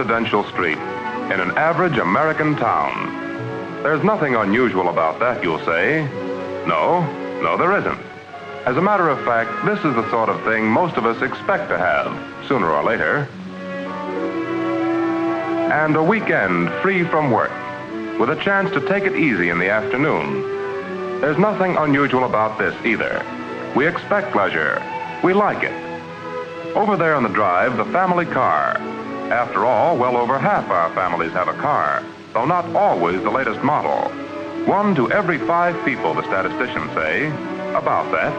residential street in an average American town. There's nothing unusual about that, you'll say. No, there isn't. As a matter of fact, this is the sort of thing most of us expect to have, sooner or later. And a weekend free from work, with a chance to take it easy in the afternoon. There's nothing unusual about this either. We expect pleasure. We like it. Over there on the drive, the family car. After all, well over half our families have a car, though not always the latest model. 1 to every 5 people, the statisticians say. About that.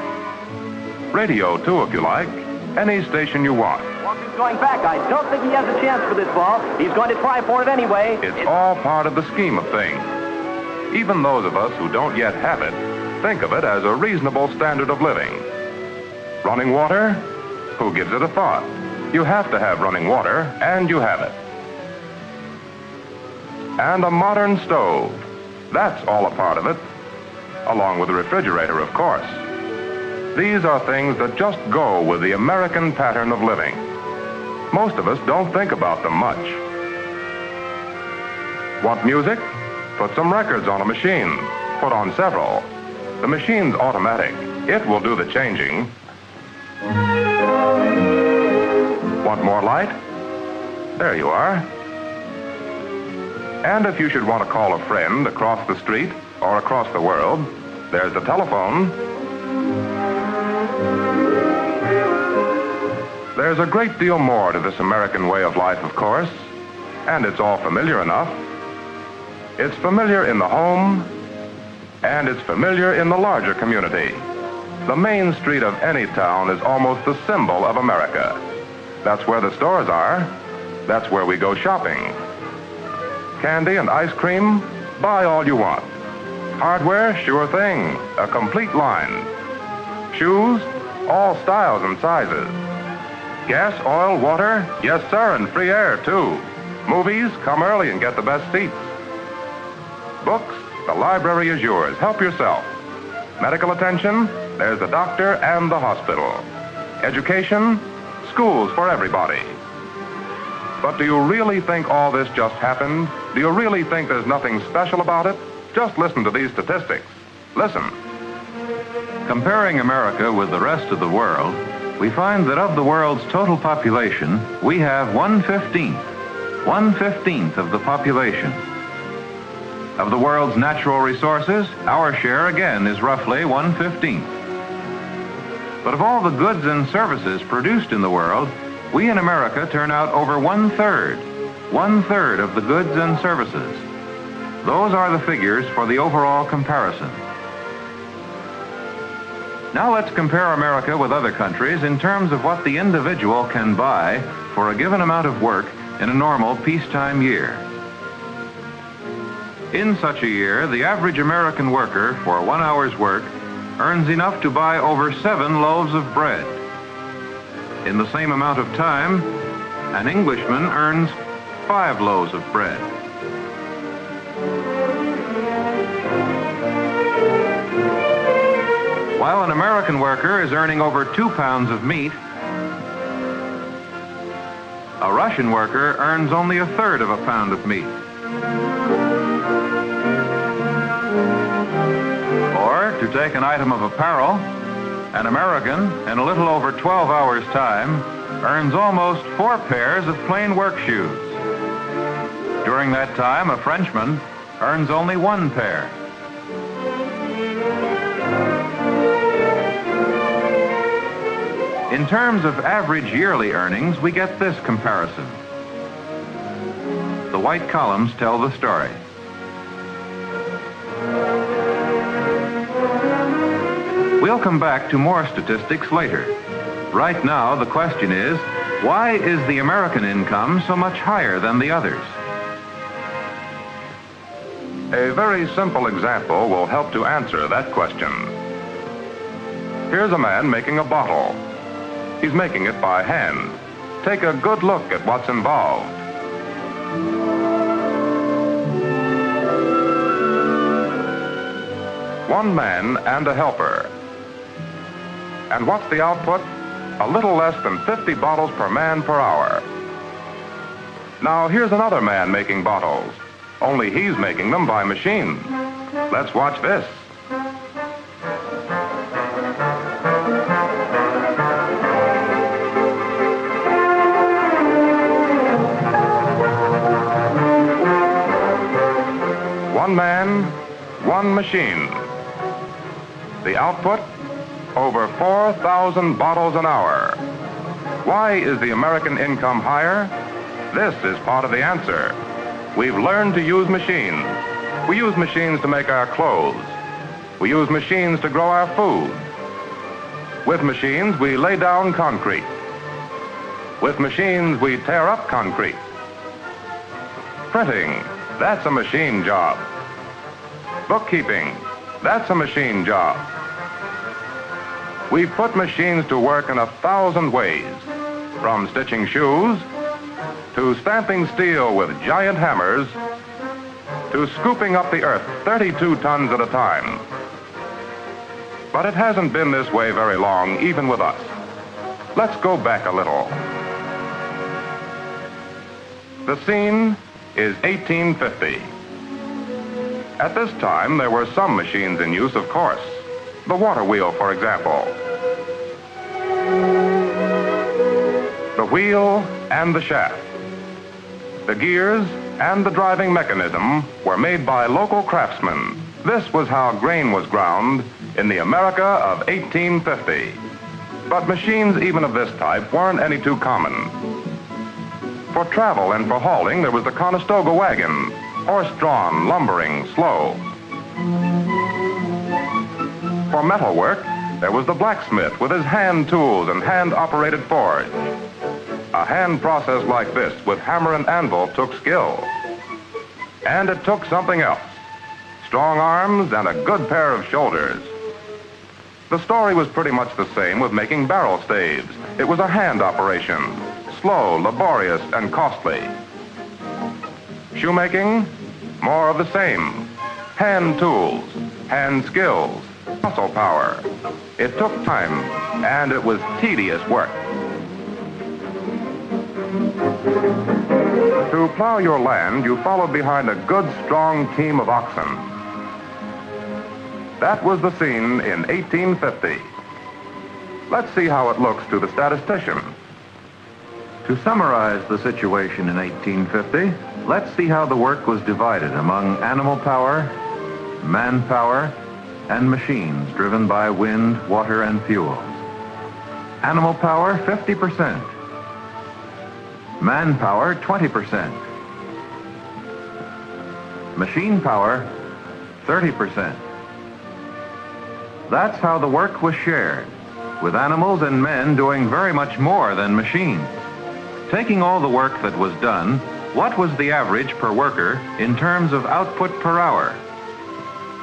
Radio, too, if you like. Any station you want. Walker's going back. I don't think he has a chance for this ball. He's going to try for it anyway. It's all part of the scheme of things. Even those of us who don't yet have it think of it as a reasonable standard of living. Running water? Who gives it a thought? You have to have running water, and you have it. And a modern stove. That's all a part of it, along with the refrigerator, of course. These are things that just go with the American pattern of living. Most of us don't think about them much. Want music? Put some records on a machine. Put on several. The machine's automatic. It will do the changing. Want more light? There you are. And if you should want to call a friend across the street or across the world, there's the telephone. There's a great deal more to this American way of life, of course, and it's all familiar enough. It's familiar in the home, and it's familiar in the larger community. The main street of any town is almost the symbol of America. That's where the stores are. That's where we go shopping. Candy and ice cream? Buy all you want. Hardware? Sure thing. A complete line. Shoes? All styles and sizes. Gas, oil, water? Yes, sir, and free air, too. Movies? Come early and get the best seats. Books? The library is yours. Help yourself. Medical attention? There's the doctor and the hospital. Education? Schools for everybody. But do you really think all this just happened? Do you really think there's nothing special about it? Just listen to these statistics. Listen. Comparing America with the rest of the world, we find that of the world's total population, we have 1/15. 1/15 of the population. Of the world's natural resources, our share again is roughly 1/15. But of all the goods and services produced in the world, we in America turn out over 1/3. 1/3 of the goods and services. Those are the figures for the overall comparison. Now let's compare America with other countries in terms of what the individual can buy for a given amount of work in a normal peacetime year. In such a year, the average American worker for 1 hour's work earns enough to buy over 7 loaves of bread. In the same amount of time, an Englishman earns 5 loaves of bread. While an American worker is earning over 2 pounds of meat, a Russian worker earns only 1/3 of a pound of meat. Or, to take an item of apparel, an American, in a little over 12 hours' time, earns almost 4 pairs of plain work shoes. During that time, a Frenchman earns only 1 pair. In terms of average yearly earnings, we get this comparison. The white columns tell the story. We'll come back to more statistics later. Right now, the question is, why is the American income so much higher than the others? A very simple example will help to answer that question. Here's a man making a bottle. He's making it by hand. Take a good look at what's involved. One man and a helper. And what's the output? A little less than 50 bottles per man per hour. Now here's another man making bottles, only he's making them by machine. Let's watch this. One man, one machine. The output, over 4,000 bottles an hour. Why is the American income higher? This is part of the answer. We've learned to use machines. We use machines to make our clothes. We use machines to grow our food. With machines, we lay down concrete. With machines, we tear up concrete. Printing, that's a machine job. Bookkeeping, that's a machine job. We've put machines to work in 1,000 ways, from stitching shoes, to stamping steel with giant hammers, to scooping up the earth 32 tons at a time. But it hasn't been this way very long, even with us. Let's go back a little. The scene is 1850. At this time, there were some machines in use, of course. The water wheel, for example. The wheel and the shaft. The gears and the driving mechanism were made by local craftsmen. This was how grain was ground in the America of 1850. But machines even of this type weren't any too common. For travel and for hauling, there was the Conestoga wagon, horse-drawn, lumbering, slow. For metalwork, there was the blacksmith with his hand tools and hand-operated forge. A hand process like this with hammer and anvil took skill. And it took something else. Strong arms and a good pair of shoulders. The story was pretty much the same with making barrel staves. It was a hand operation, slow, laborious, and costly. Shoemaking, more of the same. Hand tools, hand skills, muscle power. It took time, and it was tedious work. To plow your land, you followed behind a good, strong team of oxen. That was the scene in 1850. Let's see how it looks to the statistician. To summarize the situation in 1850, let's see how the work was divided among animal power, manpower, and machines driven by wind, water, and fuels. Animal power, 50%. Manpower, 20%. Machine power, 30%. That's how the work was shared, with animals and men doing very much more than machines. Taking all the work that was done, what was the average per worker in terms of output per hour?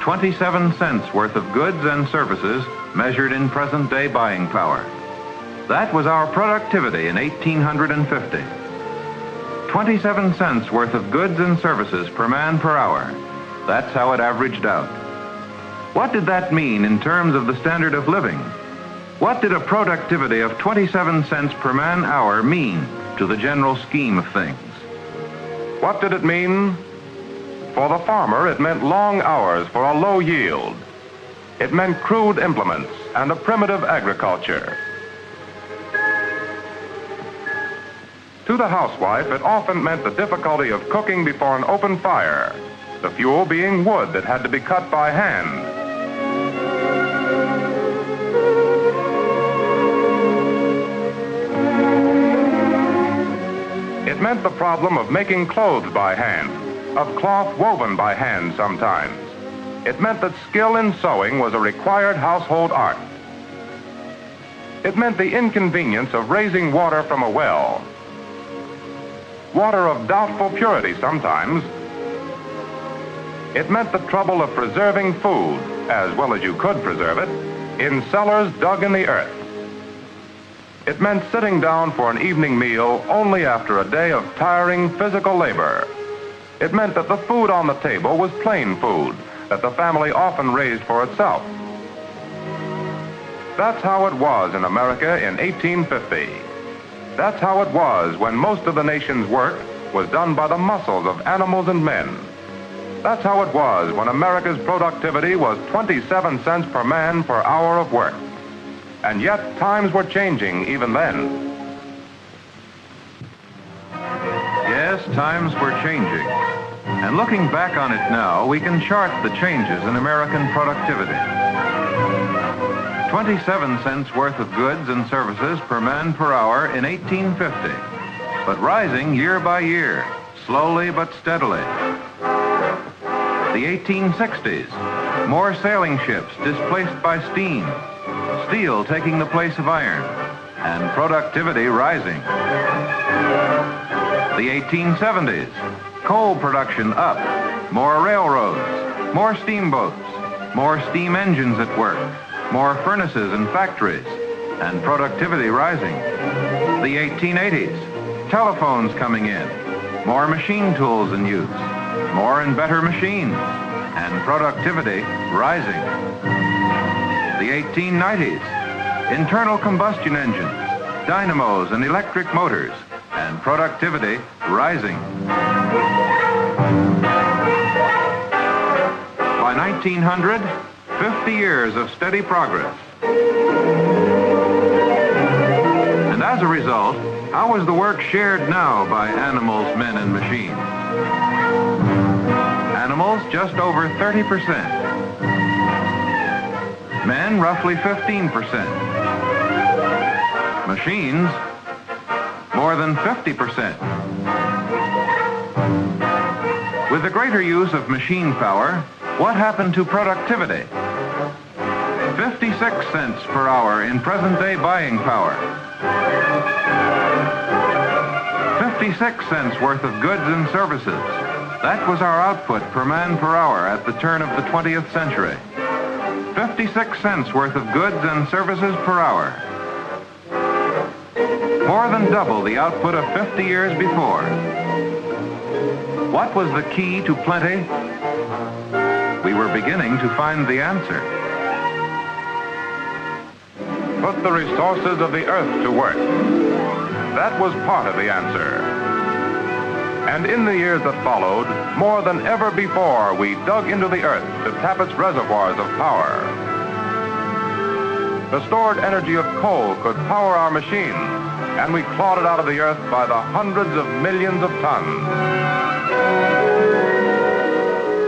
27 cents worth of goods and services measured in present-day buying power. That was our productivity in 1850. 27 cents worth of goods and services per man per hour. That's how it averaged out. What did that mean in terms of the standard of living? What did a productivity of 27 cents per man hour mean to the general scheme of things? What did it mean? For the farmer, it meant long hours for a low yield. It meant crude implements and a primitive agriculture. To the housewife, it often meant the difficulty of cooking before an open fire, the fuel being wood that had to be cut by hand. It meant the problem of making clothes by hand, of cloth woven by hand sometimes. It meant that skill in sewing was a required household art. It meant the inconvenience of raising water from a well. Water of doubtful purity sometimes. It meant the trouble of preserving food, as well as you could preserve it, in cellars dug in the earth. It meant sitting down for an evening meal only after a day of tiring physical labor. It meant that the food on the table was plain food, that the family often raised for itself. That's how it was in America in 1850. That's how it was when most of the nation's work was done by the muscles of animals and men. That's how it was when America's productivity was 27 cents per man per hour of work. And yet, times were changing even then. Yes, times were changing. And looking back on it now, we can chart the changes in American productivity. 27 cents worth of goods and services per man per hour in 1850, but rising year by year, slowly but steadily. The 1860s, more sailing ships displaced by steam, steel taking the place of iron, and productivity rising. The 1870s, coal production up, more railroads, more steamboats, more steam engines at work, more furnaces and factories, and productivity rising. The 1880s, telephones coming in, more machine tools in use, more and better machines, and productivity rising. The 1890s, internal combustion engines, dynamos and electric motors, and productivity rising. By 1900, 50 years of steady progress. And as a result, how is the work shared now by animals, men, and machines? Animals, just over 30%. Men, roughly 15%. Machines, more than 50%. With the greater use of machine power, what happened to productivity? 56 cents per hour in present-day buying power. 56 cents worth of goods and services. That was our output per man per hour at the turn of the 20th century. 56 cents worth of goods and services per hour. More than double the output of 50 years before. What was the key to plenty? We were beginning to find the answer. Put the resources of the earth to work. That was part of the answer. And in the years that followed, more than ever before, we dug into the earth to tap its reservoirs of power. The stored energy of coal could power our machines, and we clawed it out of the earth by the hundreds of millions of tons.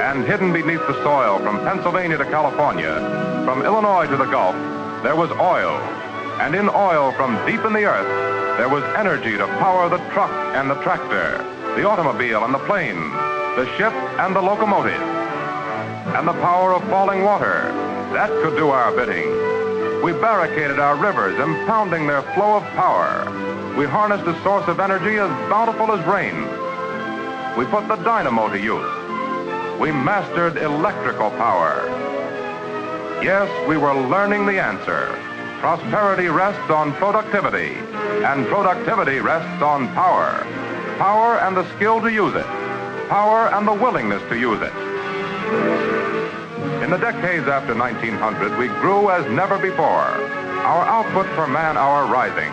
And hidden beneath the soil from Pennsylvania to California, from Illinois to the Gulf, there was oil. And in oil from deep in the earth, there was energy to power the truck and the tractor, the automobile and the plane, the ship and the locomotive. And the power of falling water, that could do our bidding. We barricaded our rivers, impounding their flow of power. We harnessed a source of energy as bountiful as rain. We put the dynamo to use. We mastered electrical power. Yes, we were learning the answer. Prosperity rests on productivity, and productivity rests on power. Power and the skill to use it. Power and the willingness to use it. In the decades after 1900, we grew as never before, our output per man-hour rising,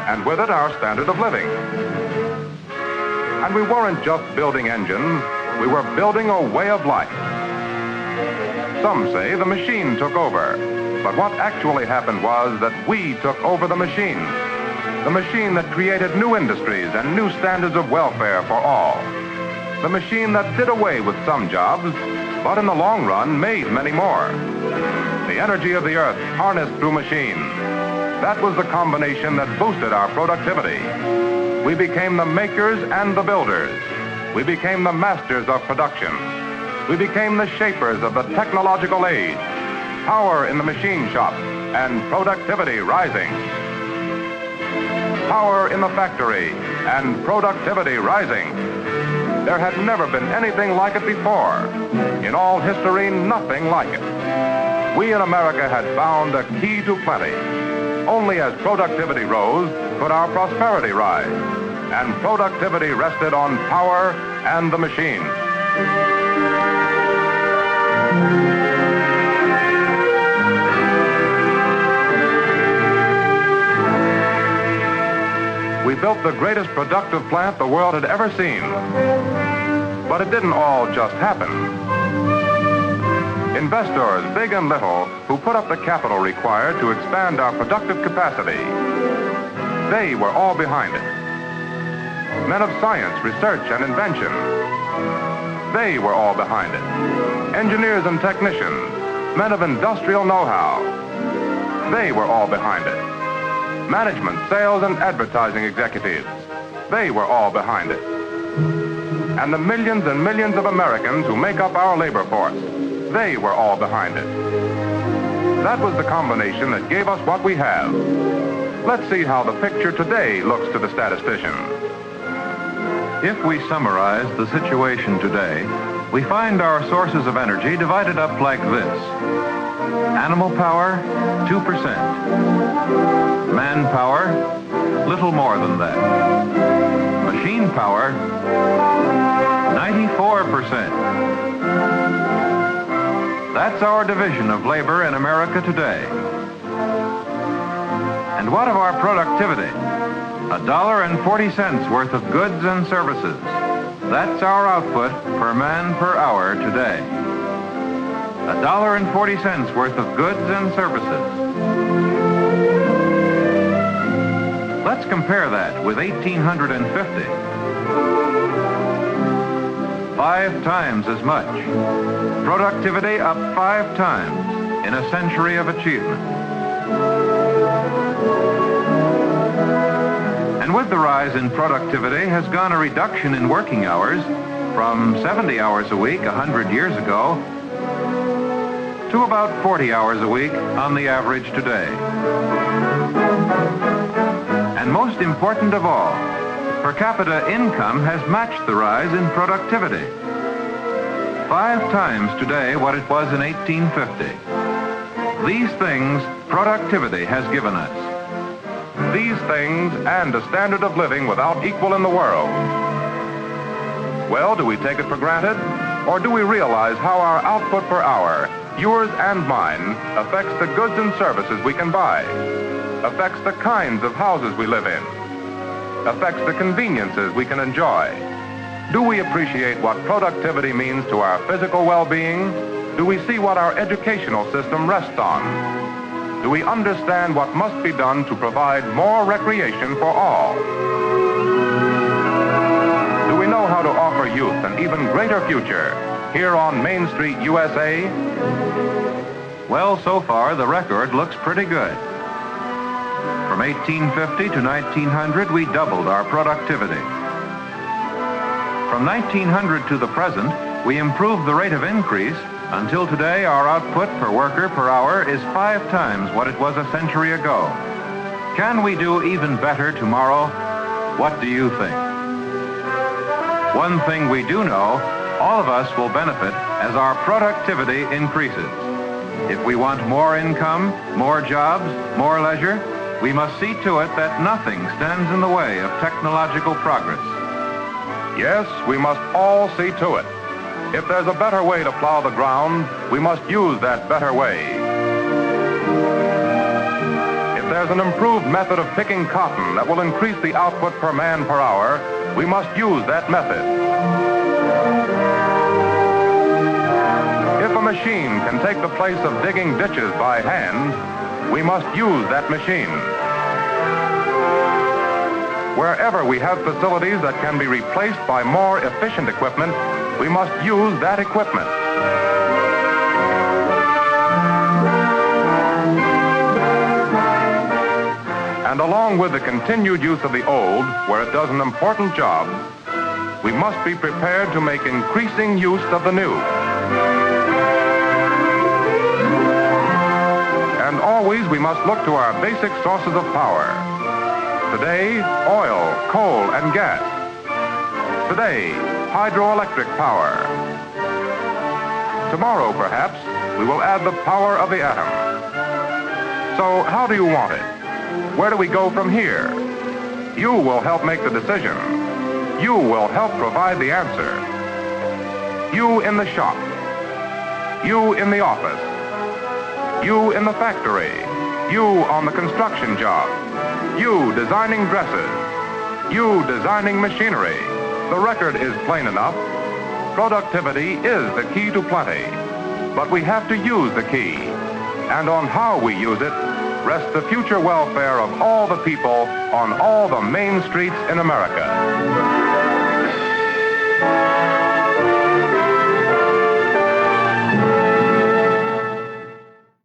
and with it our standard of living. And we weren't just building engines, we were building a way of life. Some say the machine took over, but what actually happened was that we took over the machine. The machine that created new industries and new standards of welfare for all. The machine that did away with some jobs, but in the long run made many more. The energy of the earth harnessed through machines. That was the combination that boosted our productivity. We became the makers and the builders. We became the masters of production. We became the shapers of the technological age. Power in the machine shop and productivity rising. Power in the factory and productivity rising. There had never been anything like it before. In all history, nothing like it. We in America had found a key to plenty. Only as productivity rose could our prosperity rise. And productivity rested on power and the machine. We built the greatest productive plant the world had ever seen. But it didn't all just happen. Investors, big and little, who put up the capital required to expand our productive capacity, they were all behind it. Men of science, research, and invention, they were all behind it. Engineers and technicians, men of industrial know-how, they were all behind it. Management, sales, and advertising executives, they were all behind it. And the millions and millions of Americans who make up our labor force, they were all behind it. That was the combination that gave us what we have. Let's see how the picture today looks to the statistician. If we summarize the situation today, we find our sources of energy divided up like this. Animal power, 2%. Manpower, little more than that. Machine power, 94%. That's our division of labor in America today. And what of our productivity? $1.40 worth of goods and services. That's our output per man per hour today. $1.40 worth of goods and services. Let's compare that with 1850. 5 times as much. Productivity up 5 times in a century of achievement. And with the rise in productivity has gone a reduction in working hours from 70 hours a week 100 years ago to about 40 hours a week on the average today. And most important of all, per capita income has matched the rise in productivity. 5 times today what it was in 1850. These things productivity has given us. These things and a standard of living without equal in the world. Well, do we take it for granted? Or do we realize how our output per hour, yours and mine, affects the goods and services we can buy, affects the kinds of houses we live in, affects the conveniences we can enjoy? Do we appreciate what productivity means to our physical well-being? Do we see what our educational system rests on? Do we understand what must be done to provide more recreation for all? Do we know how to offer youth an even greater future here on Main Street, USA? Well, so far the record looks pretty good. From 1850 to 1900, we doubled our productivity. From 1900 to the present, we improved the rate of increase until today our output per worker per hour is 5 times what it was a century ago. Can we do even better tomorrow? What do you think? One thing we do know, all of us will benefit as our productivity increases. If we want more income, more jobs, more leisure, we must see to it that nothing stands in the way of technological progress. Yes, we must all see to it. If there's a better way to plow the ground, we must use that better way. If there's an improved method of picking cotton that will increase the output per man per hour, we must use that method. If a machine can take the place of digging ditches by hand, we must use that machine. Wherever we have facilities that can be replaced by more efficient equipment, we must use that equipment. And along with the continued use of the old, where it does an important job, we must be prepared to make increasing use of the new. And always we must look to our basic sources of power. Today, oil, coal, and gas. Today, hydroelectric power. Tomorrow, perhaps, we will add the power of the atom. So how do you want it? Where do we go from here? You will help make the decision. You will help provide the answer. You in the shop. You in the office. You in the factory. You on the construction job. You designing dresses. You designing machinery, the record is plain enough. Productivity is the key to plenty. But we have to use the key. And on how we use it rests the future welfare of all the people on all the main streets in America.